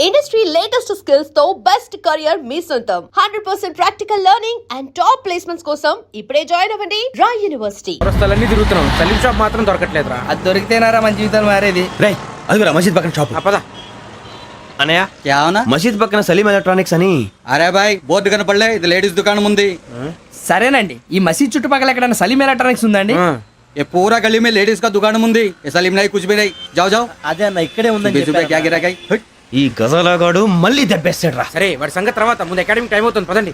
Industry latest skills తో best career మీ సొంతం 100% practical learning and top placements కోసం ఇప్పుడే జాయిన్ అవ్వండి రాయ్ యూనివర్సిటీ. ప్రస్తుతాలన్నీ తిరుగుతున్నాం, సలీం షాప్ మాత్రం దొరకట్లేదురా. అది దొరికితేనారా మన జీవితాలు మారేది. రే అదిగురా మసీద్ పక్కన షాప్. పద అనయ్య क्या होना? మసీద్ పక్కన సలీం ఎలక్ట్రానిక్స్ అని. అరే బాయ్ బోర్డు కనపడలే, ఇది లేడీస్ దుకాణం ఉంది. సరేనండి, ఈ మసీద్ చుట్టుపక్కల ఎక్కడైనా సలీం ఎలక్ట్రానిక్స్ ఉందండి? ये पूरा गली में लेडीज का दुकान मुंदी, ये सलीम नहीं कुछ भी नहीं. जाओ जाओ. అదే అన్న ఇక్కడే ఉందని 20 रुपए क्या गिरा गई. ఈ గజాలగాడు మళ్ళీ దెబ్బేస్తాడు రా. సరే వాడి సంగతి తర్వాత, ముందు అకాడమిక్ టైం అవుతుంది, పదండి.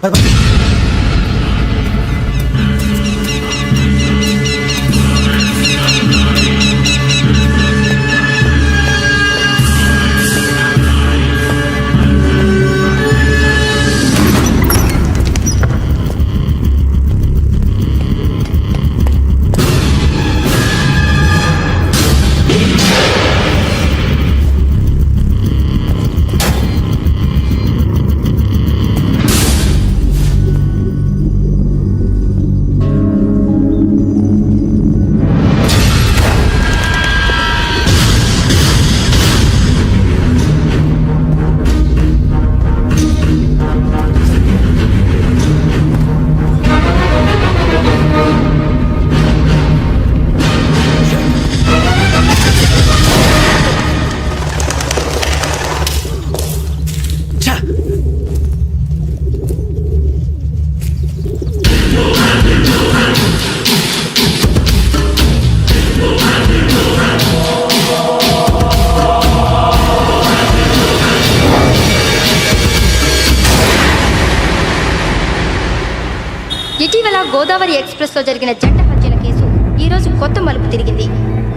ఇటీవల గోదావరి ఎక్స్ప్రెస్ లో జరిగిన జంట హత్యల కేసు ఈ రోజు కొత్త మలుపు తిరిగింది.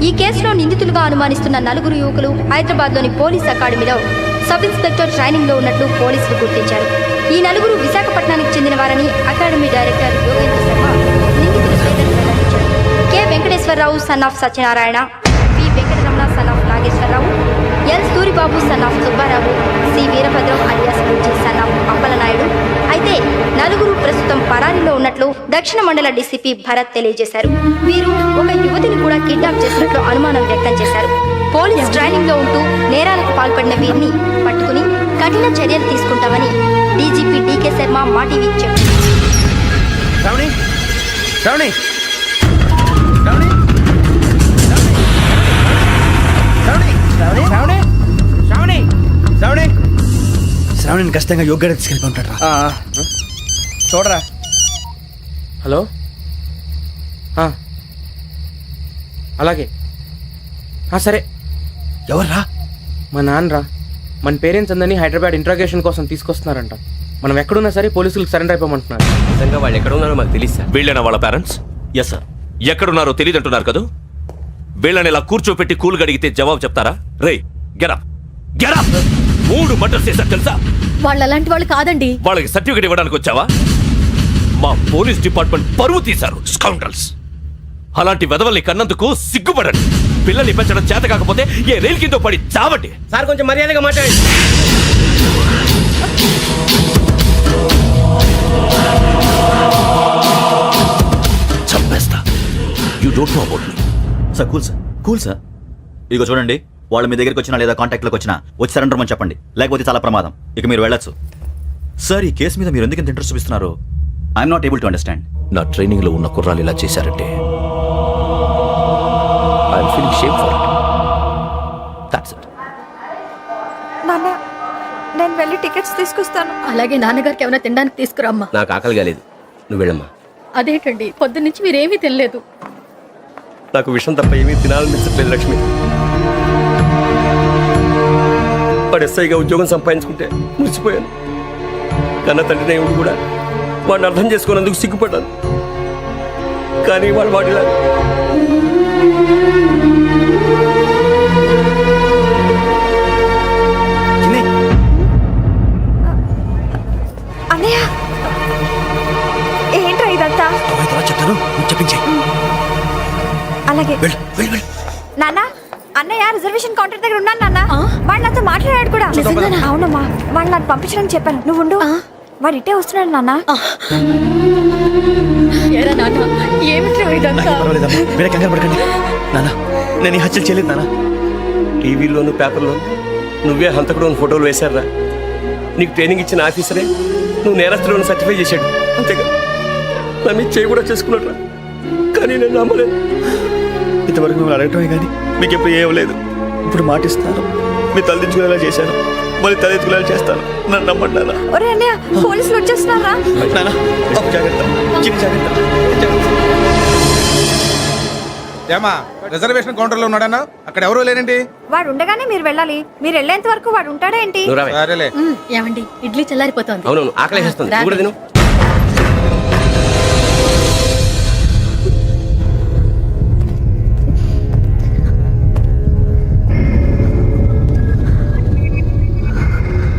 ఈ కేసులో నిందితులుగా అనుమానిస్తున్న నలుగురు యువకులు హైదరాబాద్ లోని పోలీస్ అకాడమీలో సబ్ ఇన్స్పెక్టర్ ట్రైనింగ్ లో ఉన్నట్లు పోలీసులు గుర్తించారు. ఈ నలుగురు విశాఖపట్నానికి చెందిన వారని అకాడమీ డైరెక్టర్ యోగేంద్ర శర్మ నిందితుల పేర్లను వెల్లడించారు. K Venkateswara Rao son of Satyanarayana, P Venkataramana son of Nageswara Rao, L Suribabu son of Subba Rao, C Veerabhadram alias Bujji son of Appala Naidu. అయితే నలుగురు ప్రస్తుతం పరారీలో ఉన్నట్లు దక్షిణ మండల డీసీపీ భరత్ తెలియజేశారు. వీరు ఒక యువతిని కూడా కిడ్నాప్ చేసినట్లు అనుమానం వ్యక్తం చేశారు. పోలీస్ ట్రైనింగ్ లో ఉంటూ నేరాలకు పాల్పడిన వీరిని పట్టుకుని కఠిన చర్యలు తీసుకుంటామని డీజీపీ డీకే శర్మ మా టీవీకి చెప్పారు. శ్రావణి శ్రావణి శ్రావణి శ్రావణి శ్రావణి శ్రావణి శ్రావణి శ్రావణిని ఖచ్చితంగా యోగ్యత తీసుకెళ్ళి ఉంటాడు రా. చూడరా. హలో, అలాగే సరే. ఎవర్రా? మా నాన్నరా. మన పేరెంట్స్ అందరినీ హైదరాబాద్ ఇంట్రాగేషన్ కోసం తీసుకొస్తున్నారంట. మనం ఎక్కడున్నా సరే పోలీసులకు సరెండర్ అయిపోమంటున్నారు. నిజంగా వాళ్ళు ఎక్కడ ఉన్నారో మాకు తెలియదు సార్. వీళ్ళేనా వాళ్ళ పేరెంట్స్? Yes sir. ఎక్కడున్నారో తెలియదు అంటున్నారు కదా. వీళ్ళని ఇలా కూర్చోపెట్టి కూల్ అడిగితే జవాబు చెప్తారా? రే గెటప్ గెటప్. 3 మర్డర్స్ చేశారు తెలుసా? వాళ్ళు అలాంటి వాళ్ళు కాదండి. వాళ్ళకి సర్టిఫికేట్ ఇవ్వడానికి వచ్చావా? మా పోలీస్ డిపార్ట్మెంట్ పరువు తీశారు స్కౌండ్రల్స్. అలాంటి వెధవల్ని కన్నందుకు సిగ్గుపడండి. పిల్లల్ని పెంచడం చేత కాకపోతే ఏ రైలు కింద పడి చావండి. సార్ కొంచెం మర్యాదగా మాట్లాడండి. చంపేస్తా. You don't know about me. Sir cool sir. ఇదిగో చూడండి, వాళ్ళు మీ దగ్గరికి వచ్చినా లేదా కాంటాక్ట్లోకి వచ్చినా వచ్చి సరెండర్ అని చెప్పండి, లేకపోతే చాలా ప్రమాదం. ఇక మీరు వెళ్ళొచ్చు. సార్, ఈ కేసు మీద మీరు ఎందుకు ఇంత ఇంట్రెస్ట్ చూపిస్తున్నారు? I'm not able to understand. నా ట్రైనింగ్ లో ఉన్న కుర్రాలు ఇలా చేశారంటే I'm feeling shame for it. That's it. నాన్న, నేను వెళ్ళి టికెట్స్ తీసుకొస్తాను. అలాగే నాన్నగారికి ఏమైనా తినడానికి తీసుకురామ్మా. నాకు ఆకలి కాలేదు, నువ్వు వెళ్ళమ్మా. అదేంటండి, పొద్దున్నుంచి మీరేమీ తినలేదు. నాకు విషయం తప్ప ఏమీ తినాలనిపించట్లేదు లక్ష్మి. వాడు ఎస్ఐగా ఉద్యోగం సంపాదించుకుంటే మురిసిపోయాను. కన్న తండ్రినే ఉండి కూడా వాడిని అర్థం చేసుకున్నందుకు సిగ్గుపడ్డాను. కానీ వాడు వాడిలా అన్నయ్య, ఏంట్రా ఇదంతా? చెప్తాను, చెప్పించే. అలాగే నాన్న, అన్నయ్య రిజర్వేషన్ కౌంటర్ దగ్గర ఉన్నాను నాన్న. వాడు నాతో మాట్లాడాడు కూడా. అవునమ్మా, వాడు నాకు పంపించడానికి చెప్పాను. నువ్వు ఉండు. వాడు ఇట్టే వస్తున్నాడు నాన్న. నాన్న, నేను ఈ హత్యలు చేయలేదు నాన్న. టీవీలోను పేపర్లోను నువ్వే హంతకుడు అని ఫోటోలు వేశారా? నీకు ట్రైనింగ్ ఇచ్చిన ఆఫీసరే నువ్వు నేరస్తుడు సర్టిఫై చేశాడు. అంతేగా నా మీద చేయి కూడా చేసుకున్నట్రా. కానీ నేను నమ్మలేదు. ఇంతవరకు మిమ్మల్ని అడగటమే కానీ మీకు ఎప్పుడు ఏం లేదు. ఇప్పుడు మాటిస్తున్నాను, మీ తలదించుకునేలా చేశాను, మళ్ళీ తలెత్తుకునేలా చేస్తాను. నన్ను నమ్మండి నాన్న. ఒరే అన్నయ్య, పోలీసులు వచ్చేస్తున్నారా? నాన్న, ఒక జాగ్రత్త, చిన్న జాగ్రత్త. ఏమా రిజర్వేషన్ కౌంటర్ లో ఉన్నాడన్నా? అక్కడ ఎవరూ లేనండి. వాడు ఉండగానే మీరు వెళ్ళాలి. మీరు వెళ్ళేంత వరకు వాడు ఉంటాడా ఏంటి? నువ్వు రావే. సరేలే. ఏమండి, ఇడ్లీ చల్లారిపోతుంది. అవునవును, ఆకలి వేస్తుంది. నువ్వు కూడా తిను.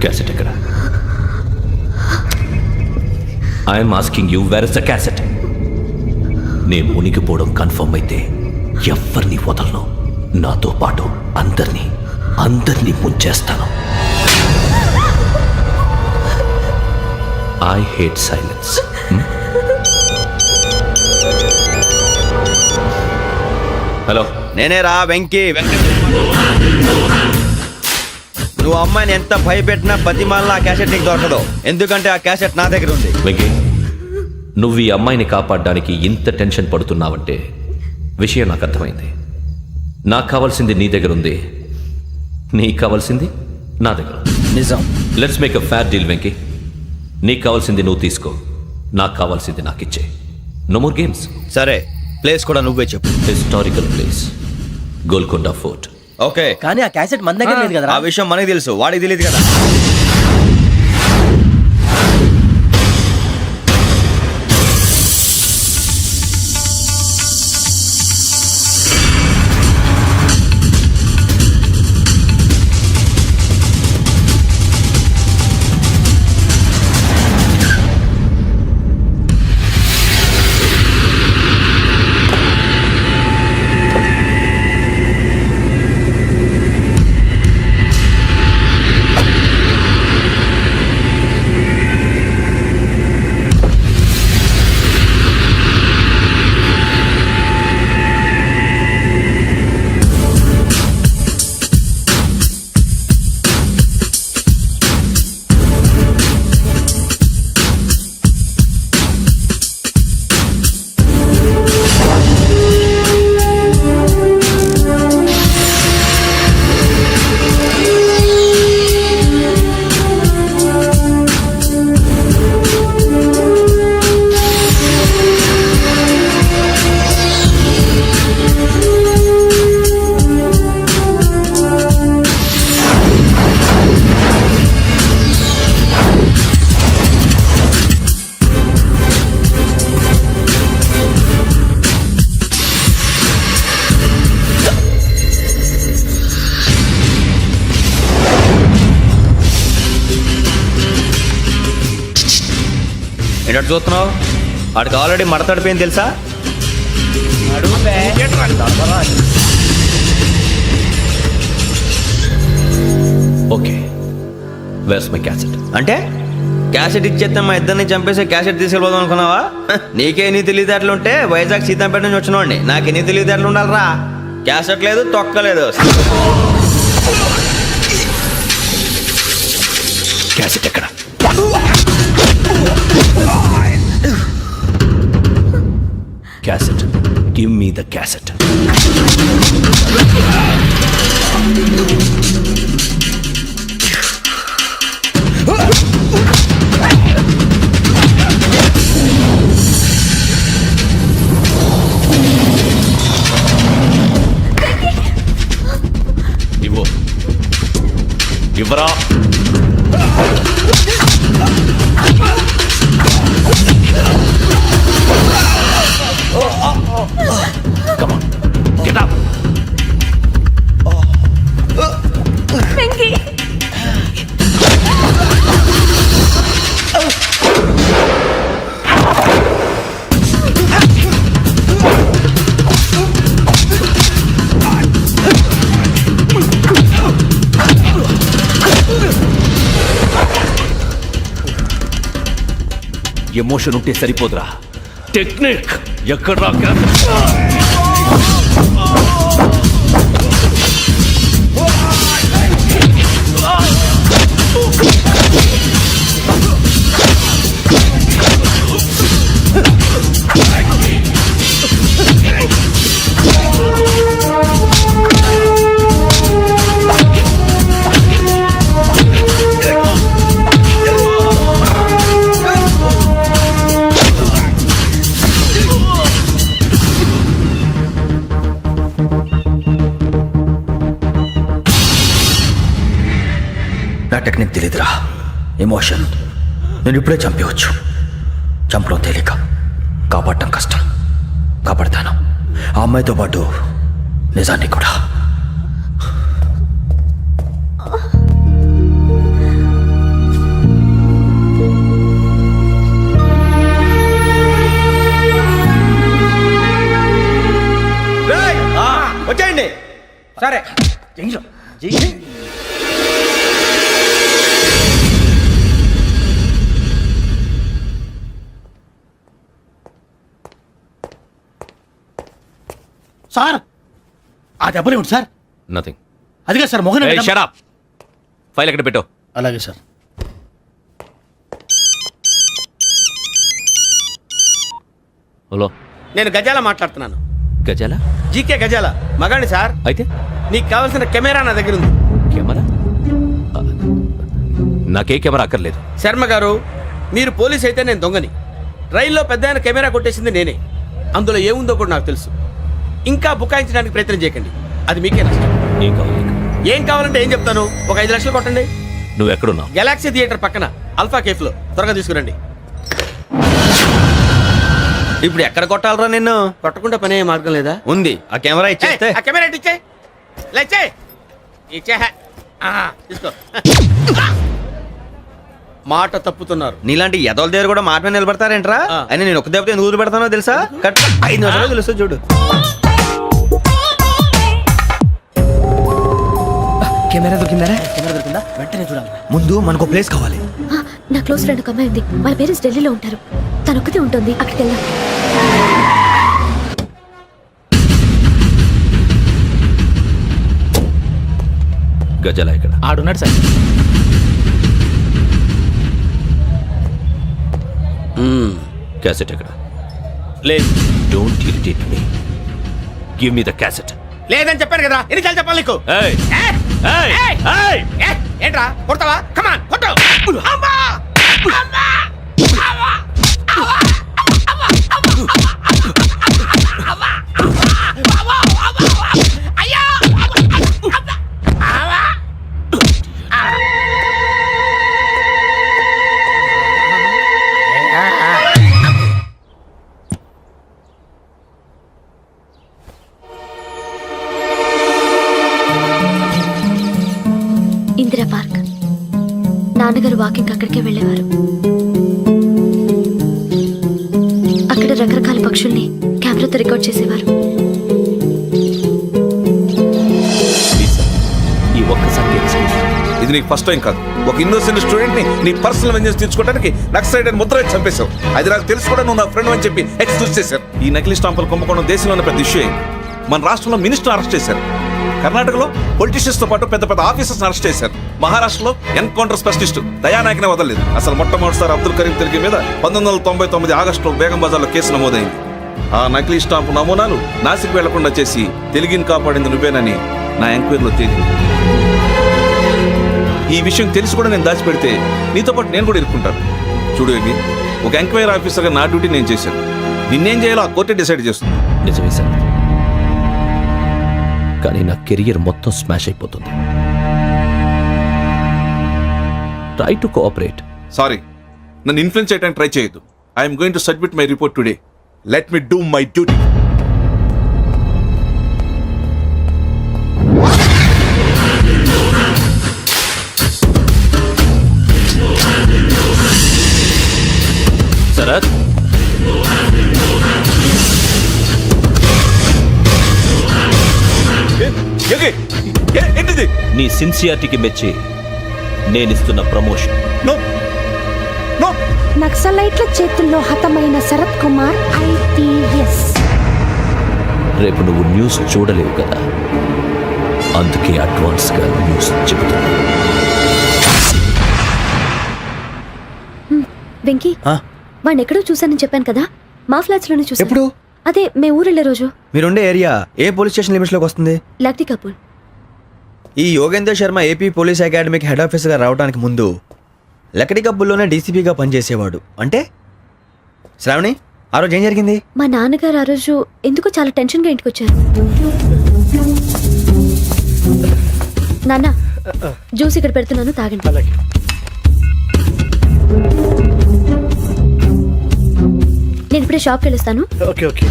క్యాసెట్ ఎక్కడ? I'm asking you, where is the cassette? నేను మునిగిపోవడం కన్ఫర్మ్ అయితే ఎవ్వరిని వదలను. నాతో పాటు అందరినీ ముంచేస్తాను. I hate silence. హలో, నేనే రా వెంకీ. నువ్వు అమ్మాయిని ఎంత భయపెట్టినా బతిమాలినా ఆ క్యాసెట్ నీకు దొరకదు. ఎందుకంటే ఆ క్యాసెట్ నా దగ్గర ఉంది. వెంకీ, నువ్వు ఈ అమ్మాయిని కాపాడడానికి ఇంత టెన్షన్ పడుతున్నావంటే విషయం నాకు అర్థమైంది. నాకు కావాల్సింది నీ దగ్గర ఉంది, నీకు కావాల్సింది నా దగ్గర ఉంది. నిజం. Let's make a fair deal Venky. నీకు కావాల్సింది నువ్వు తీసుకో, నాకు కావాల్సింది నాకు ఇచ్చే. No more games. సరే, ప్లేస్ కూడా నువ్వే చెప్పు. Historical place, Golconda fort. Okay, కానీ ఆ క్యాసెట్ మన దగ్గర లేదు కదా. ఆ విషయం మనకి తెలుసు, వాడికి తెలియదు కదా. ఏంటంటే చూస్తున్నావు? వాడికి ఆల్రెడీ మడతడిపోయింది తెలుసా? Okay, where's my cassette? అంటే క్యాసెట్ ఇచ్చేస్తే మా ఇద్దరిని చంపేసి క్యాసెట్ తీసుకెళ్ళిపోదాం అనుకున్నావా? నీకే ఎన్ని తెలివితేటలు ఉంటే వైజాగ్ సీతంపేట నుంచి వచ్చినోండి. నాకు ఎన్ని తెలివితేటలు ఉండాలరా? క్యాసెట్ లేదు, తొక్కలేదు. క్యాసెట్ ఎక్కడ? Cassette, give me the cassette. ఇవ్వు, ఇవ్వరా. Come on, get up. Venky, emotion ఉంటే సరిపోదురా, టెక్నిక్ ఎక్కడ? టెక్నిక్ తెలియదురా. ఎమోషన్. నేను ఇప్పుడే చంపేవచ్చు. చంపడం తేలిక, కాపాడటం కష్టం. కాపాడతాను ఆ అమ్మాయితో పాటు నిజాన్ని కూడా. వచ్చేయండి. సరే సార్ ఆ దెబ్బలు ఏమిటి సార్? నథింగ్. అదిగా సార్ మొహన్ షట్ అప్. ఫైల్ ఎక్కడ పెట్టు. అలాగే సార్. హలో, నేను గజాల మాట్లాడుతున్నాను. గజాల? జీకే గజాల మగాండి సార్. అయితే నీకు కావాల్సిన కెమెరా నా దగ్గర ఉంది. కెమెరా? నాకే కెమెరా అక్కర్లేదు. శర్మ గారు, మీరు పోలీస్ అయితే నేను దొంగని. రైల్లో పెద్ద ఆయన కెమెరా కొట్టేసింది నేనే. అందులో ఏముందో కూడా నాకు తెలుసు. ఇంకా బుకాయించడానికి ప్రయత్నం చేయకండి, అది మీకే నష్టం. ఏం కావాలి? ఏం కావాలంటే ఏం చెప్తాను. ఒక 5 లక్షలు కొట్టండి. నువ్వు ఎక్కడున్నావు? గెలాక్సీ థియేటర్ పక్కన అల్ఫా కేఫ్లో. త్వరగా తీసుకురండి. ఇప్పుడు ఎక్కడ కొట్టాలరా నిన్ను? కొట్టకుండా పనే మార్గం లేదా? ఉంది. ఆ కెమెరా ఇచ్చేస్తే. ఆ కెమెరా ఇచ్చే లేచే ఇచ్చే. తీసుకో. మాట తప్పుతున్నారు. నీలాంటి ఎదల దగ్గర కూడా మాట మీద నిలబడతారేంట్రా? అని నేను ఒక దెబ్బతో ఎందుకు పెడతానో తెలుసా? కట్ 5 నిమిషాలు తెలుసు చూడు. కెమెరా దొరికిందా? వెంటనే చూడాలి. ముందు మనకు ప్లేస్ కావాలి. నా క్లోజ్ ఫ్రెండ్ ఒక అమ్మాయి ఉంది. వాళ్ళ పేరెంట్స్ ఢిల్లీలో ఉంటారు. తను ఒక్కతే ఉంటుంది. అక్కడికి వెళ్దాం. గజాల ఇక్కడ ఆడున్నాడు సార్. క్యాసెట్ ఎక్కడ? లేదు. Don't irritate me. Give me the cassette. లేదని చెప్పాను కదా, ఎన్నిసార్లు చెప్పాలి నీకు? ఏయ్ ఏయ్ ఏయ్ ఏంట్రా కొడతావా? కమాన్ కొట్టు. అమ్మా! అమ్మా! అమ్మా! అమ్మా! అమ్మా! అమ్మా! అమ్మా! అమ్మా! అయ్యా! అమ్మా! ఇందిరా పార్క్. నాన్నగారు వాకింగ్ అక్కడికే వెళ్ళేవారు. అక్కడ రకరకాల పక్షుల్ని కెమెరాతో రికార్డ్ చేసేవారు. ఈ ఒక్కసారి ఇది నీకు ఫస్ట్ టైం కాదు. ఒక ఇన్నోసెంట్ స్టూడెంట్ ని నీ పర్సనల్ వెంజెన్స్ తీర్చుకోవడానికి నక్సలైట్ అని ముద్ర వేసి చంపేశావు. అది నాకు తెలుసు కూడా నువ్వు నా ఫ్రెండ్ అని చెప్పి ఎక్స్క్యూజ్ చేశారు. ఈ నకిలీ స్టాంపులు కుంభకోణం దేశంలోనే పెద్ద ఇష్యూ అయింది. మన రాష్ట్రంలో మినిస్టర్ అరెస్ట్ చేశారు. కర్ణాటకలో పొలిటీషియన్స్ తో పాటు పెద్ద పెద్ద ఆఫీసర్స్ అరెస్ట్ చేశారు. మహారాష్ట్రలో ఎన్కౌంటర్ స్పెషలిస్ట్ దయానాయకనే వదలలేదు. అసలు మొట్టమొదటిసారి అబ్దుల్ కరీం తిరిగి మీద 1999 ఆగస్టులో బేగం బజార్లో కేసు నమోదైంది. ఆ నకిలీ స్టాంపు నమూనాలు నాసిక్ వెళ్లకుండా చేసి తెలుగుని కాపాడింది నువ్వేనని నా ఎంక్వైరీలో తేలింది. ఈ విషయం తెలిసి కూడా నేను దాచిపెడితే నీతో పాటు నేను కూడా ఇరుక్కుంటాను. చూడు ఏమి, ఒక ఎంక్వైరీ ఆఫీసర్గా నా డ్యూటీ నేను చేశాను. నిన్నేం చేయాలో ఆ కోర్టే డిసైడ్ చేస్తుంది. నిజమే సార్, కానీ నా కెరియర్ మొత్తం స్మాష్ అయిపోతుంది. Try to cooperate. సారీ, నన్ను ఇన్ఫ్లుయెన్స్ చేయడానికి ట్రై చేయొద్దు. I'm going to submit my report today. Let me do my duty. Sharath, ఏంటిది? నీ సిన్సియారిటీకి మెచ్చి నేనిస్తున్న ప్రమోషన్. No no. నక్సలైట్ల చేతుల్లో హతమైన శరత్ కుమార్ IPS. రేపు నువ్వు న్యూస్ చూడలేవు కదా, అందుకే అడ్వాన్స్గా న్యూస్ చెబుతున్నా. వెంకీ, వాడిని ఎక్కడో చూశానని చెప్పాను కదా, మా ఫ్లాట్స్ లోనే చూసాను. ఎప్పుడు? అదే మేము ఊరెళ్ళే రోజు. మీరుండే ఏరియా ఏ పోలీస్ స్టేషన్ లిమిట్స్ లోకి వస్తుంది? లక్టీ కపూర్. ఈ యోగేందర్ శర్మ ఏపీ పోలీస్ అకాడమీకి హెడ్ ఆఫీసర్గా రావడానికి ముందు లకడీ కబ్బుల్లోనే డీసీపీగా పనిచేసేవాడు. అంటే శ్రావణి, ఆ రోజు ఏం జరిగింది? మా నాన్నగారు ఆ రోజు ఎందుకో చాలా టెన్షన్గా ఇంటికి వచ్చారు. నాన్న, జ్యూస్ ఇక్కడ పెడుతున్నాను, తాగండి. అలాగే. నేను ఇప్పుడే షాప్కి వెళ్ళొస్తాను. Okay okay.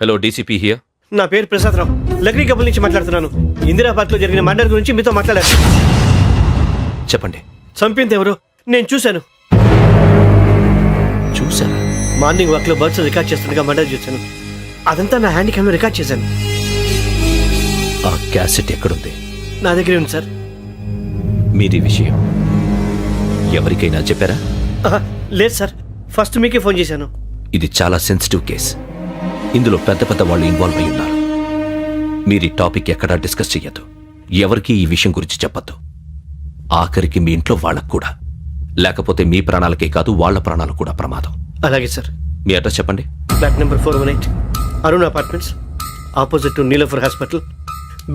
Hello DCP here. నా పేరు ప్రసాదరావు, లక్రీ కబుల్ నుంచి మాట్లాడుతున్నాను. ఇందిరాబాద్ లో జరిగిన మర్డర్ గురించి మీతో మాట్లాడారు. చెప్పండి. చంపింది ఎవరు నేను చూశాను. చూసారా? మార్నింగ్ వాక్ లో బర్డ్స్ రికార్డ్ చేస్తుండగా మర్డర్ చూశాను. అదంతా నా హ్యాండ్ క్యామ్ లో రికార్డ్ చేశాను. ఆ క్యాసెట్ ఎక్కడుంది? నా దగ్గరే ఉంది సార్. మీరు ఈ విషయం ఎవరికైనా చెప్పారా? ఆహా, లేదు సార్, ఫస్ట్ మీకే ఫోన్ చేశాను. ఇది చాలా సెన్సిటివ్ కేస్. ఇందులో పెద్ద పెద్ద వాళ్ళు ఇన్వాల్వ్ అయి ఉన్నారు. మీరు ఈ టాపిక్ ఎక్కడా డిస్కస్ చెయ్యొద్దు. ఎవరికి ఈ విషయం గురించి చెప్పొద్దు. ఆఖరికి మీ ఇంట్లో వాళ్ళకు కూడా. లేకపోతే మీ ప్రాణాలకే కాదు, వాళ్ళ ప్రాణాలు కూడా ప్రమాదం. అలాగే సార్. మీ అడ్రస్ చెప్పండి. Flat number 418, Arun apartments, opposite to Niloufer hospital,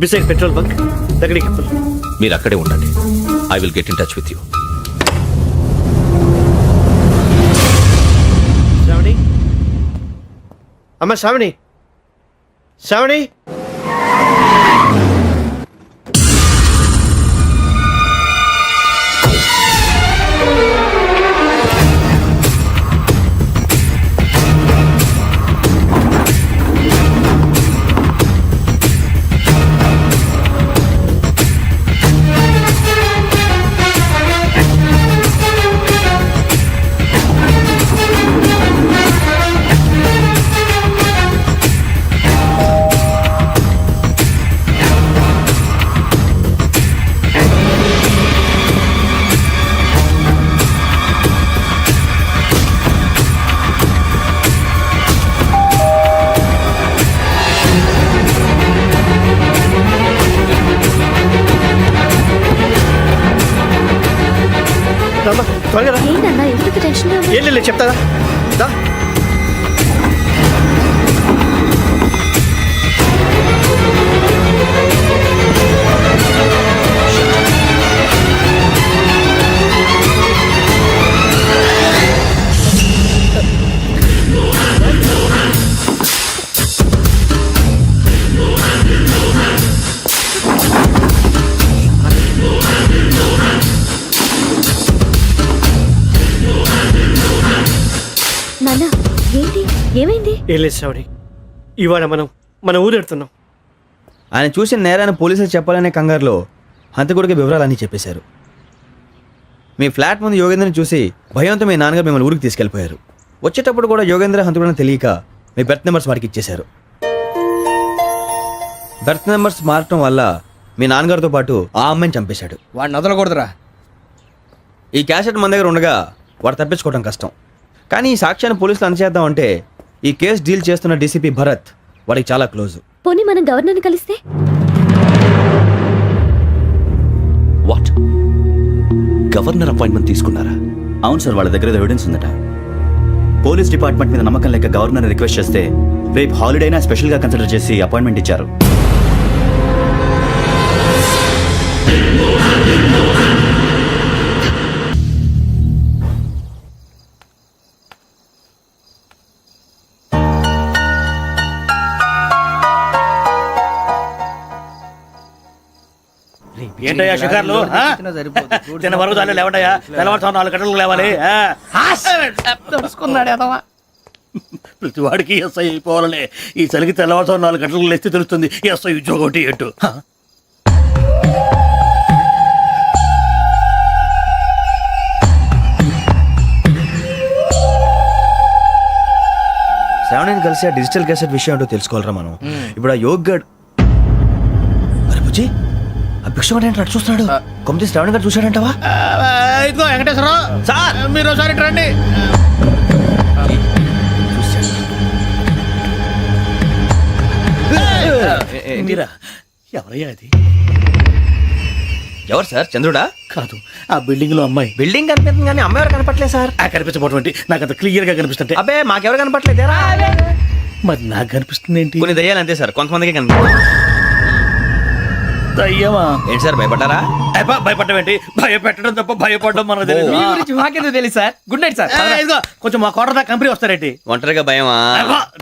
beside petrol bunk, దగ్గర కప్పల్. మీరు అక్కడే ఉండండి. I will get in touch with you. Sravani, అమ్మ శ్రావణి, శ్రావణి. త్వరగా రా. ఏంటన్నా ఎందుకు టెన్షన్? ఏం లేదు చెప్తారా. దా. నాన్న ఏంటి, ఏమైంది? ఏం లేదు శ్రావణి, ఇవాళ మనం మన ఊరెడుతున్నాం. ఆయన చూసిన నేరాన్ని పోలీసులు చెప్పాలనే కంగారులో హంతకుడికి వివరాలన్నీ చెప్పేశారు. మీ ఫ్లాట్ ముందు యోగేంద్రని చూసి భయంతో మీ నాన్నగారు మిమ్మల్ని ఊరికి తీసుకెళ్ళిపోయారు. వచ్చేటప్పుడు కూడా యోగేంద్ర హంతకుడని తెలియక మీ బెర్త్ నెంబర్స్ వారికి ఇచ్చేశారు. బెర్త్ నెంబర్స్ మారటం వల్ల మీ నాన్నగారితో పాటు ఆ అమ్మాయిని చంపేశాడు. వాడిని వదలకూడదురా. ఈ క్యాసెట్ మన దగ్గర ఉండగా వాడు తప్పించుకోవడం కష్టం. కానీ ఈ సాక్ష్యాన్ని పోలీసులు అందజేద్దామంటే ఈ కేసు డీల్ చేస్తున్న డీసీపీ భరత్ వాడికి చాలా క్లోజ్. పోనీ మనం గవర్నర్ని కలిస్తే? వాట్? గవర్నర్ అపాయింట్మెంట్ తీసుకున్నారా? అవును సార్, వాళ్ళ దగ్గర ఎవిడెన్స్ ఉందట. పోలీస్ డిపార్ట్మెంట్ మీద నమ్మకం లేక గవర్నర్ రిక్వెస్ట్ చేస్తే రేపు హాలిడేనా స్పెషల్గా కన్సిడర్ చేసి అపాయింట్మెంట్ ఇచ్చారు. ఏంటయ్యా షికార్లు? తిన్న వరకు దాన్ని లేవటయ్యా. తెల్లవారుతాం 4 గంటలకు లేవాలి. ప్రతి వాడికి ఎస్ఐ అయిపోవాలనే ఈ చలికి తెల్లవారుతాం 4 గంటలకు లేస్తే తెలుస్తుంది ఎస్ఐ ఉద్యోగం ఒకటి ఎట్టు. శ్రావణిని కలిసి ఆ డిజిటల్ క్యాసెట్ విషయం ఏంటో తెలుసుకోవాలరా మనం. ఇప్పుడు ఆ యోగ్ గడ్ అరే బుజ్జి, ఆ భిక్షగాడు ఏంటో అటు చూస్తున్నాడు. కొమ్మిది శ్రావణి గారు చూశాడంటావా? ఇదిగో వెంకటేశ్వరరావు సార్, మీరు ఒకసారి రండి. మీరా? ఎవరయ్యా అది? ఎవరు సార్? చంద్రుడా? కాదు, ఆ బిల్డింగ్ లో అమ్మాయి. బిల్డింగ్ కనిపిస్తుంది కానీ అమ్మాయి ఎవరు కనపట్లేదు సార్. ఆ కనిపించబోటువంటి నాకు అంత క్లియర్ గా కనిపిస్తుంటే. అబ్బే మాకెవరు కనపట్లేదేరా? మరి నాకు కనిపిస్తుంది ఏంటి? కొన్ని దయ్యాలు అంతే సార్, కొంతమందికి కనిపి. దయ్యమా? ఏంటి సార్ భయపడ్డారా? భయపడడం ఏంటి? భయపెట్టడం తప్ప భయపడడం మనకు తెలియదు. మీ గురించి మాకెందుకు తెలుసు సార్. Good night sir. ఇదిగో కొంచెం మా కోట దాకా కంపెనీ వస్తారేంటి? ఒంటరిగా భయమా?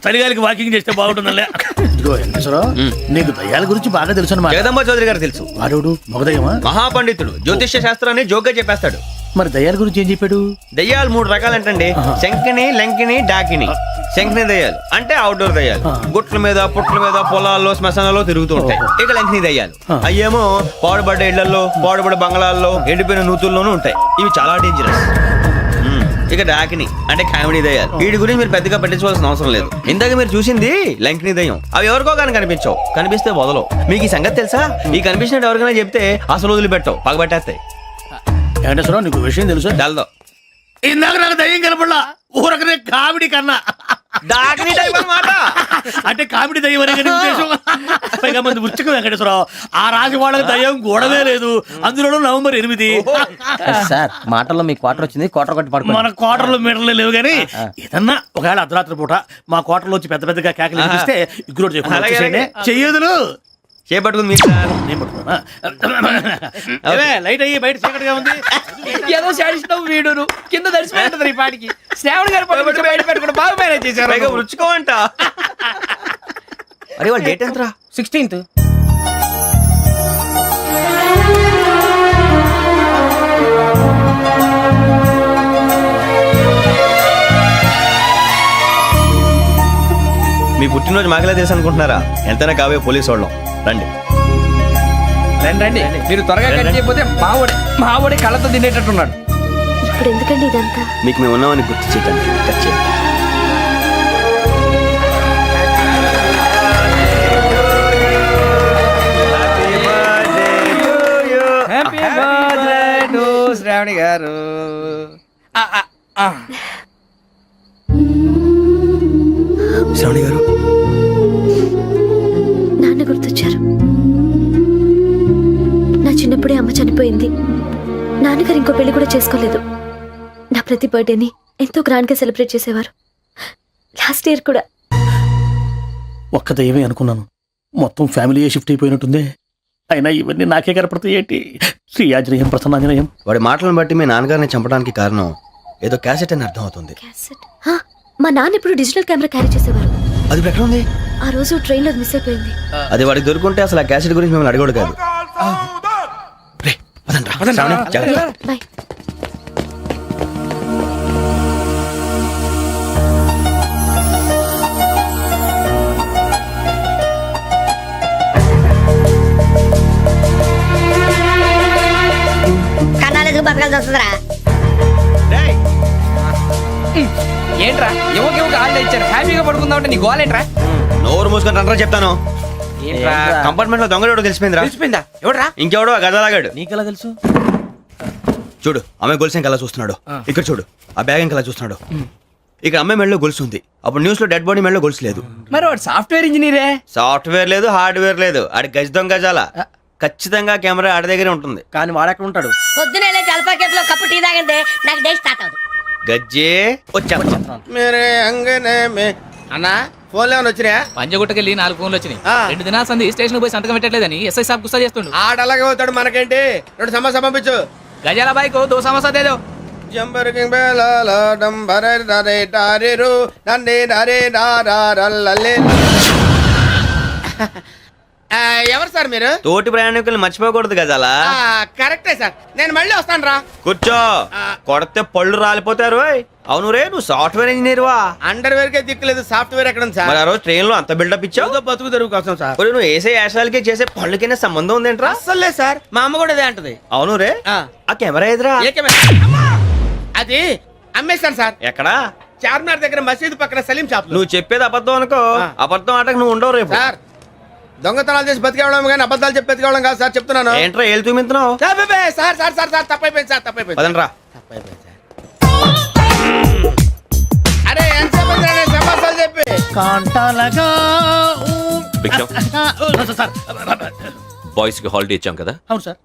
చలిగాలికి వాకింగ్ చేస్తే బాగుంటుందిలే. ఇదిగో వెంకటేశ్వరరావు, నీకు దయ్యాల గురించి బాగా తెలుసు అన్నమాట. జగదంబ చౌదరి గారు తెలుసు. వాడు మగదయ్యమా? మహాపండితుడు, జ్యోతిష్య శాస్త్రాన్ని జోగ్గా చెప్పేస్తాడు. మరి దయ్యాల గురించి ఏం చెప్పాడు? దయ్యాలు 3 రకాలంటండి. శంకిని, లంకిని, డాకిని. శంకిని దయ్యాలు అంటే అవుట్డోర్ దయ్యాలు, గుట్ల మీద పుట్ల మీద పొలాల్లో శ్మశానాల్లో తిరుగుతూ ఉంటాయి. ఇక లంకిని దయ్యాలు అయ్యేమో పాడుబడ్డ ఇళ్లలో, పాడుబడ్డ బంగ్లాల్లో, ఎండిపోయిన నూతుల్లోనూ ఉంటాయి. ఇవి చాలా డేంజరస్. ఇక డాకిని అంటే కామెడీ దయ్యాలు. వీటి గురించి మీరు పెద్దగా పట్టించుకోవాల్సిన అవసరం లేదు. ఇందాక మీరు చూసింది లంకిని దయ్యం. అవి ఎవరికో కానీ కనిపించవు, కనిపిస్తే వదలవు. మీకు ఈ సంగతి తెలుసా? ఈ కనిపించినట్టు ఎవరికైనా చెప్తే అసలు వదిలిపెట్టవు, పగబట్టేస్తాయి. వెంకటేశ్వరరావు, నీకు విషయం తెలుసు? డల్దో ఇందాక నాకు దయ్యం కనపడలా, ఊరకనే కామెడీ కన్నా. డాకిని టైప్ అన్నమాట. అంటే కామెడీ దయ్యం అనే కదా ఉద్దేశం. పైగా మంది ఉచ్చక వెంకటేశ్వరరావు, ఆ రాజు వాళ్ళకి దయ్యం గొడవే లేదు. అందులోనూ నవంబర్ 8. సార్ మాటల్లో మీ క్వార్టర్ వచ్చింది. క్వార్టర్ కొట్టి పడుకో. మన క్వార్టర్లో మీటర్లు లేవు కానీ ఏదన్నా ఒకవేళ అర్ధరాత్రి పూట మా క్వార్టర్లో వచ్చి పెద్ద పెద్దగా కేకలు ఇస్తే ఇగ్గురు చెయ్యదులు చేపట్టుకుంది మీకు సార్. నేను పట్టుకున్నా. లైట్ అయ్యి బయట చీకటిగా ఉంది. ఏదో శాడిస్తావు వీడును కింద దర్శనం ఈ పాటికి. శ్రావణ్ గారు పట్టుకుంటే బయట పెట్టుకుంటే బాగా మేనేజ్ చేశారు. పైగా రుచుకోవంట. అరే వాళ్ళ డేట్ ఎంతరా? 16th. మీ పుట్టినరోజు మాకలే తెలుసు అనుకుంటున్నారా? ఎంతైనా కావే పోలీసు వాళ్ళం. రండి రండి. మీరు త్వరగా కట్ చేయకపోతే మావోడే కళ్ళతో తినేటట్టున్నాడు. ఇప్పుడు ఎందుకండి ఇదంతా? మీకు మేము ఉన్నామని గుర్తు చేయడానికి కట్ చేయండి. హ్యాపీ బర్త్డే టు శ్రావణి గారు. శ్రావణి గారు, నాన్న గుర్తొచ్చారు. నా చిన్నప్పుడే అమ్మ చనిపోయింది. నాన్నగారు ఇంకో పెళ్లి కూడా చేసుకోలేదు. నా ప్రతి బర్త్డేని ఎంతో గ్రాండ్ గా సెలబ్రేట్ చేసేవారు. లాస్ట్ ఇయర్ కూడా. ఒక్క దయ్యమే అనుకున్నాను, మొత్తం ఫ్యామిలీ షిఫ్ట్ అయిపోయినట్టుంది. అయినా ఇవన్నీ నాకే కనపడతాయి ఏంటి? శ్రీ ఆంజనేయం ప్రసన్నాంజనేయం. వాడి మాటలను బట్టి మీ నాన్నగారిని చంపడానికి కారణం ఏదో క్యాసెట్ అని అర్థం అవుతుంది. క్యాసెట్? మా నాన్న ఇప్పుడు డిజిటల్ కెమెరా క్యారీ చేసేవారు. అది ఇప్పుడు ఎక్కడ ఉంది? ఆ రోజు ట్రైన్ లో మిస్ అయిపోయింది. అది వాడికి దొరుకుంటే అసలు ఆ క్యాసెట్ గురించి మిమ్మల్ని అడగడు కాదు. రే, పదండ్రా. శ్రావణి, జాగ్రత్త. బాయ్. కన్నాలకు బతకాల్సి వస్తుందిరా. రేయ్, ఏంట్రా ఎవరికి ఆళ్ళు ఇచ్చారు? హ్యాపీగా పడుకుందాం అంటే నీ గోలేంట్రా? నోరు మూసుకొని రండ్రా చెప్తాను. ఏంట్రా కంపార్ట్మెంట్ లో దొంగడు తెలిసిపోయిందిరా. తెలిసిపోయిందా? ఎవడ్రా? ఇంకెవడో ఆ గదలాగాడు. నీకెలా తెలుసు? చూడు, ఆమె గొలుసు ఇంకలా చూస్తున్నాడు. ఇక్కడ చూడు, ఆ బ్యాగ్ ఇంకలా చూస్తున్నాడు. ఇక్కడ అమ్మాయి మెడలో గొలుసు ఉంది. అప్పుడు న్యూస్ లో డెడ్ బాడీ మెడలో గొలుసు లేదు. మరి వాడు సాఫ్ట్వేర్ ఇంజనీరే. సాఫ్ట్వేర్ లేదు, హార్డ్వేర్ లేదు. ఆడి గజ దొంగ జాల. ఖచ్చితంగా కెమెరా ఆడి దగ్గరే ఉంటుంది. కానీ వాడెక్కడ ఉంటాడు? పొద్దునే జలపా కేఫ్లో కప్పు టీ తాగంటే నాకు డే స్టార్ట్ అవుతుంది. గజ్జే వచ్చా. అన్నా ఫోన్లో వచ్చినా? పంజగుట్టకెళ్ళి 4 ఫోన్లు వచ్చినాయి. 2 దినాల సంది స్టేషన్ పోయి సంతకం పెట్టలేదని ఎస్ఐ సాబ్ గుస్తా చేస్తుండు. ఆడలాగే పోతాడు, మనకేంటి? 2 సమస్య పంపించు. గజాల బైక్ 2 సమస్య దేదో. ఎవరు సార్ మీరు? తోటి ప్రయాణికుల్ని మర్చిపోకూడదు గజాల. కరెక్టే సార్, నేను మళ్ళీ వస్తాను రా. కూర్చో, కొడితే పళ్ళు రాలిపోతారు. అవును రే, నువ్వు సాఫ్ట్వేర్ ఇంజనీర్ వా? అండర్వేర్ కే దిక్కులేదు, సాఫ్ట్వేర్ ఎక్కడ ఉంది సార్? మరి ఆ రోజు ట్రైన్ లో అంత బిల్డప్ ఇచ్చావు. బతుకు తెరువు కోసం సార్. నువ్వు వేసే యాశాలకి చేసే పళ్ళకైనా సంబంధం ఉందేంట్రా? అస్సలే సార్, మా అమ్మ కూడా అదే అంటది. అవును రే, ఆ కెమెరా ఎదురా? అది అమ్మేశాను సార్. ఎక్కడా? చార్మినార్ దగ్గర మసీదు పక్కన సలీం షాప్. నువ్వు చెప్పేది అబద్ధం అనుకో. అబద్ధం ఆటకు నువ్వు ఉండవు రేపు. సార్, దొంగతనాలు చేసి బతికేవడం కానీ అబద్ధాలు చెప్పి బతికేవడం కాదు సార్, చెప్తున్నాను. ఏంట్రా ఏళ్ళు చూపించున్నావు? సార్ సార్ సార్ సార్ తప్పైపోయింది సార్, తప్పైపోయింది. పదండ్రా. తప్పైపోయింది సార్. అరే ఎంత సమాసాలు చెప్పి కాంటాలగా బాయ్స్ కి హాలిడే ఇచ్చాం కదా? అవును సార్.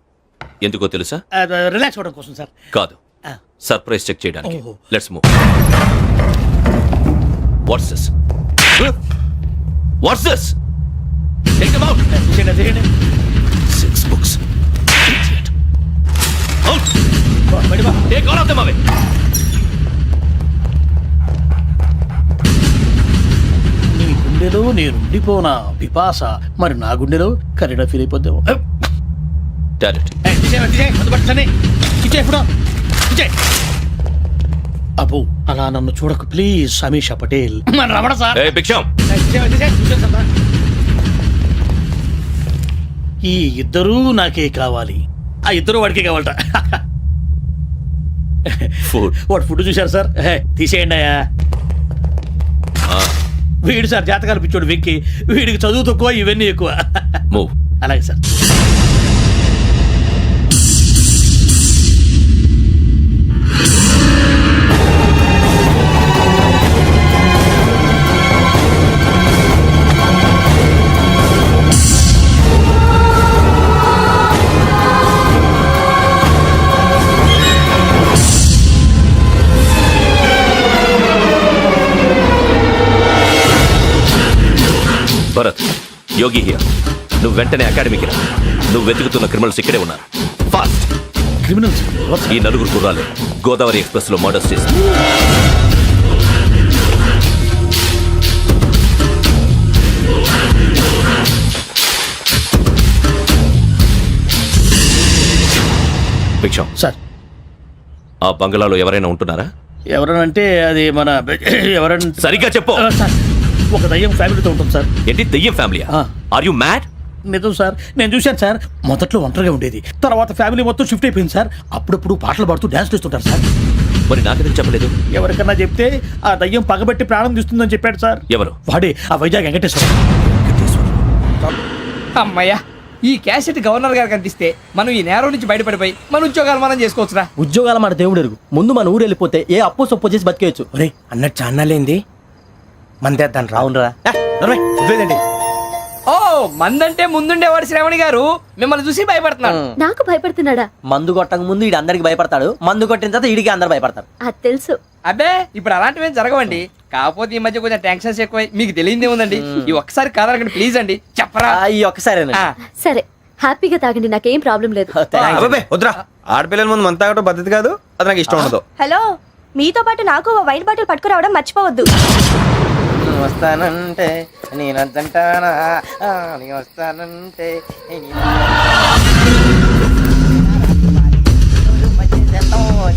ఎందుకో తెలుసా? రిలాక్స్ అవ్వడం కోసం సార్. కాదు, సర్ప్రైజ్ చెక్ చేయడానికి. Let's move. What's this? What's this? Take them out. Nonsense books. Out. Take all of them away. నీ గుండెలో నేనుండిపోనా పిపాస, మరి నా గుండెలో కరీడా ఫీల్ అయిపోద్దాము. Direct. అబ్బో అలా నన్ను చూడకు ప్లీజ్ సమీషా పటేల్. మన Ramana sir. Hey, Big Sham. ఈ ఇద్దరూ నాకే కావాలి, ఆ ఇద్దరు వాడికే కావాలట. Food. వాడు ఫుడ్ చూశారు సార్, తీసేయండి అయ్యా. వీడు సార్ జాతకాలు పిచ్చోడు వెక్కి, వీడికి చదువు తక్కువ ఇవన్నీ ఎక్కువ. Move. అలాగే సార్. Bharat, Yogi here. నువ్వు వెంటనే అకాడమీకి రా. నువ్వు వెతుకుతున్న క్రిమినల్స్ ఇక్కడే ఉన్నారు. ఫాస్ట్. క్రిమినల్స్ ఈ నలుగురు కుర్రాలు గోదావరి ఎక్స్ప్రెస్ లో మర్డర్స్ చేశారు. భిక్షం సార్. ఆ బంగ్లాలో ఎవరైనా ఉంటున్నారా? ఎవరనంటే అది మన ఎవరంటే సరిగ్గా చెప్పు. సార్, ఒక దయ్యం ఫ్యామిలీతో ఉంటుంది సార్. ఏంటి దెయ్యం ఫ్యామిలీ? Are you mad? నిజం సార్, నేను చూశాను సార్. మొదట్లో ఒంటరిగా ఉండేది, తర్వాత ఫ్యామిలీ మొత్తం షిఫ్ట్ అయిపోయింది సార్. అప్పుడప్పుడు పాటలు పాడుతూ డ్యాన్స్ చేస్తుంటారు సార్. మరి నాకెందుకు చెప్పలేదు? ఎవరికన్నా చెప్తే ఆ దయ్యం పగబెట్టి ప్రాణం తీస్తుందని చెప్పాడు సార్. ఎవరు? వాడే ఆ వైజాగ్ వెంకటేశ్వర. అమ్మయ్యా, ఈ క్యాసెట్ గవర్నర్ గారికి అందిస్తే మనం ఈ నేరం నుంచి బయటపడిపోయి మన ఉద్యోగాలు మనం చేసుకోవచ్చురా. ఉద్యోగాల మాట దేవుడు ఎరుగు. ముందు మన ఊరు వెళ్ళిపోతే ఏ అప్పు సొప్పు చేసి బతికేయచ్చు. రే అన్నట్టు చాన్నాలేంది మందేద్దాను రావునరా. ఓ మందంటే ముందుండేవాడు శ్రావణి గారు మిమ్మల్ని చూసి భయపడుతున్నాడు. నాకు భయపడుతున్నాడా? మందు కొట్టక ముందు ఈడు అందరికి భయపడతాడు, మందు కొట్టిన తర్వాత ఈడికి అందరు భయపడతారు. అది తెలుసు. అబ్బే ఇప్పుడు అలాంటివి జరగవండి. కాకపోతే ఈ మధ్య కొంచెం టెన్షన్స్ ఎక్కువై మీకు తెలియదే ఉందండి. ఈ ఒక్కసారి కాదనకండి ప్లీజ్ అండి, చెప్పరా? ఈ ఒక్కసారి సరే హ్యాపీగా తాగండి, నాకేం ప్రాబ్లం లేదు. అబ్బాబే వద్దురా, ఆడపిల్లల ముందు మంత తాగడం పద్ధతి కాదు, అది నాకు ఇష్టం ఉండదు. హలో, మీతో పాటు నాకు వైన్ బాటిల్ పట్టుకురావడం మర్చిపోవద్దు. వస్తానంటే నేనంటానా, వస్తానంటే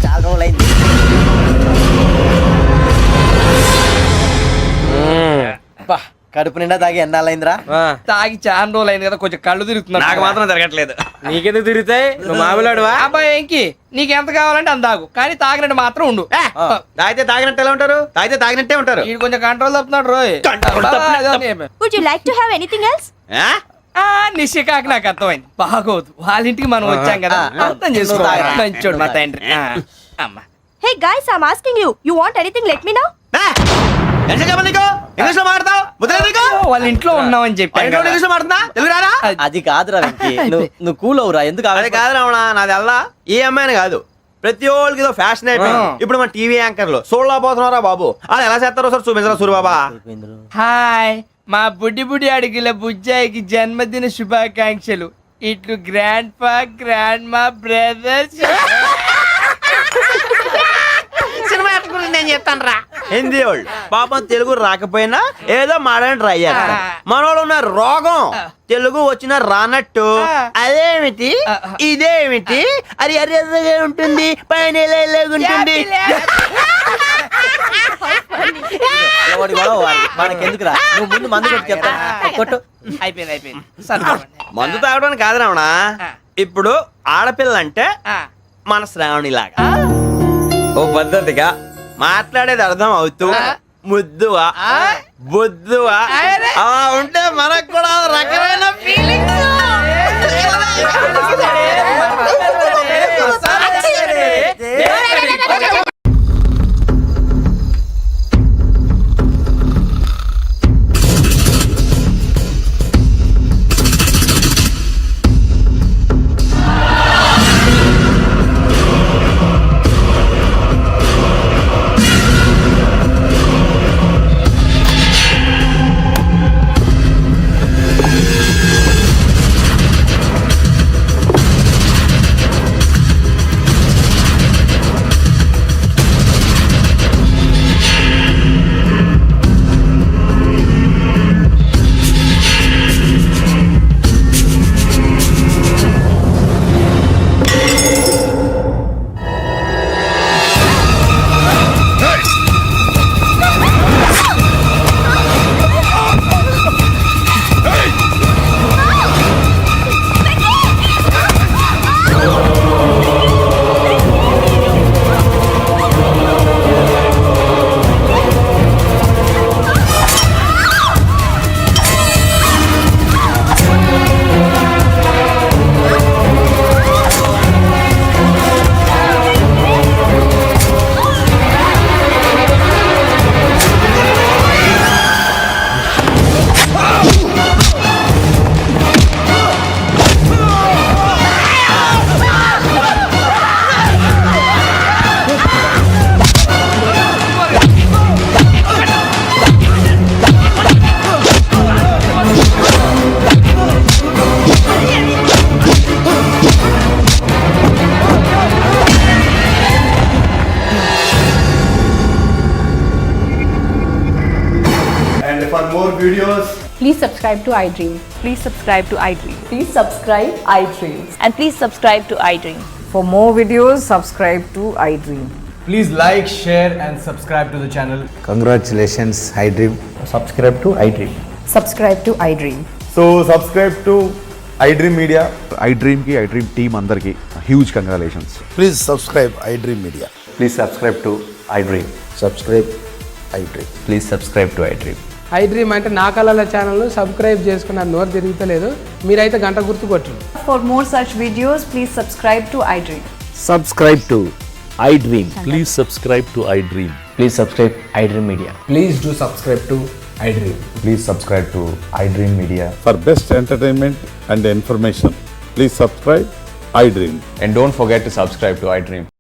చాలా రోజులైంది. కడుపు నిండా తాగి ఎన్నాళ్ళైందిరా? తాగి చాలా రోజులు అయింది కదా, కొంచెం కళ్ళు తిరుగుతున్నాడు. నాకు మాత్రం జరగట్లేదు. నీకెందుకు తిరుగుతాయి? నువ్వు మామిలాడువా? అబ్బాయి ఏంకి నీకు ఎంత కావాలంటే అంత తాగు, కానీ తాగినట్టు మాత్రం ఉండు. తాగితే తాగినట్టు ఎలా ఉంటారు? తాగితే తాగినట్టే ఉంటారు. వీడు కొంచెం కంట్రోల్ తప్పుతున్నాడు రోయ్. Would you like to have anything else? నిశ్చికాకి నాకు అర్థమైంది. బాగోదు, వాళ్ళ ఇంటికి మనం వచ్చాం కదా, అర్థం చేసుకోవాలి. మంచోడు మా తండ్రి. అమ్మా hey guys, I am asking you, you want anything let me know. వాళ్ళ ఇంట్లో ఉన్నామని చెప్పి అది కాదురా వెంకీ, నువ్వు కూల్ అవురా. ఎందుకు అదే కాదు రావణా, నాది అల్లా ఏ అమ్మాయిని కాదు, ప్రతి ఒళ్ళకి ఏదో ఫ్యాషన్ అయిపోయింది. ఇప్పుడు మన టీవీ యాంకర్లు సోళ్ళ పోతున్నారా బాబు, అది ఎలా చేస్తారో సార్ చూపించరా సూరిబాబా. హాయ్, మా బుడ్డి బుడ్డి అడిగిల బుజ్జాయికి జన్మదిన శుభాకాంక్షలు. ఇట్లు గ్రాండ్ ఫా గ్రాండ్ మా బ్రదర్స్. సినిమా గురించి నేను చెప్తాను రా. హిందీ వాళ్ళు పాపం తెలుగు రాకపోయినా ఏదో మాడని ట్రై చేస్తారు. మనోళ్ళు ఉన్న రోగం తెలుగు వచ్చిన రానట్టు అదేమిటి ఇదేమిటి అది అరిగా ఉంటుంది, పైన ఉంటుంది. మనకెందుకురా, నువ్వు ముందు మందు కొట్టి చెప్తా. కొట్టు. అయిపోయింది. మందు తాగడానికి కాదు రావణ, ఇప్పుడు ఆడపిల్ల అంటే మన శ్రావణి లాగా ఓ పద్ధతిగా మాట్లాడేది అర్థం అవుతూ ముద్దువా బొద్దువా అలా ఉంటే మనకు కూడా రకమైన feelings. Please subscribe to iDream. Please subscribe to iDream. Please subscribe iDream. And please subscribe to iDream. For more videos, subscribe to iDream. Please like, share and subscribe to the channel. Congratulations iDream. Subscribe to iDream. Subscribe to iDream. So subscribe to iDream Media. iDream కి iDream team అందరికి huge congratulations. Please subscribe iDream media. Please subscribe to iDream. Subscribe iDream. Please subscribe to iDream. iDream అంటే నా కళల channel subscribe చేసుకున్న నోరు తిరుగుతలేదు. మీరైతే గంట గుర్తు కొట్టండి. For more such videos, please subscribe to iDream. Subscribe to iDream. Please subscribe to iDream. Please subscribe iDream media. Please do subscribe to iDream. Please subscribe to iDream media. For best entertainment and information please subscribe iDream. And don't forget to subscribe to iDream.